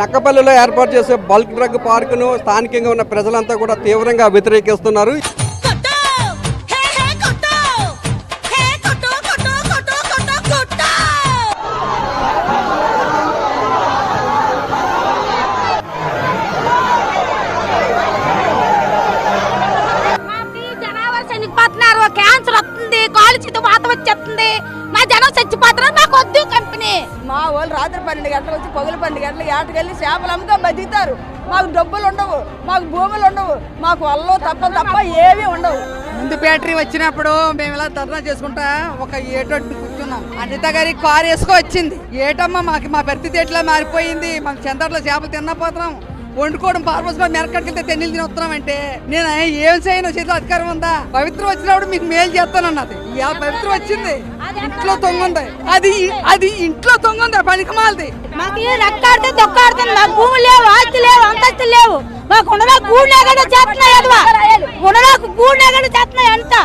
నక్కపల్లిలో ఏర్పాటు చేసే bulk drug పార్కును స్థానికంగా ఉన్న ప్రజలంతా కూడా తీవ్రంగా వ్యతిరేకిస్తున్నారు. క్యాన్సర్ వస్తుంది, కాలు చేతి వాత వచ్చేస్తుంది, మా జనం చచ్చిపోతున్నారు. నాకు వద్దు కంపెనీ. మా వాళ్ళు రాత్రి 12 గంటలకు వచ్చి పగులు 12 గంటలకు ఏటకెళ్ళి చేపలు అమ్మగా బతుకుతారు. మాకు డబ్బులు ఉండవు, మాకు భూములు ఉండవు, మాకు వల్ల తప్ప ఏమీ ఉండవు. ముందు బ్యాటరీ వచ్చినప్పుడు మేము ఇలా ధర్నా చేసుకుంటా ఒక ఏటొట్టు కూర్చున్నాం. అనిత గారి కారు వేసుకో వచ్చింది. ఏటమ్మా మాకు మా పరిస్థితి ఎట్లా మారిపోయింది, మాకు చెందట్లో చేపలు తిన్నపోతున్నాం, వండుకోవడం పార్పస్ మెరకడికి వెళ్తే తెన్నీళ్ళు తిని వస్తున్నామంటే నేను ఏం చేయను, చేతిలో అధికారం ఉందా? పవిత్రం వచ్చినప్పుడు మీకు మేలు చేస్తానన్నది. ఇవాళ పవిత్రం వచ్చింది, ఇంట్లో తొంగుంది, అది ఇంట్లో తొంగుంది, పనికిమాలది. మాకు రెక్కాడితే దొక్కాడుతుంది, మాకు భూములు లేవు, ఆస్తి లేవు, అంతస్తు లేవు, మాకు ఉండడానికి గూడు లేకుండా చేస్తున్నాయి, ఉండడానికి గూడు లేకుండా చేస్తున్నాయి అంతా.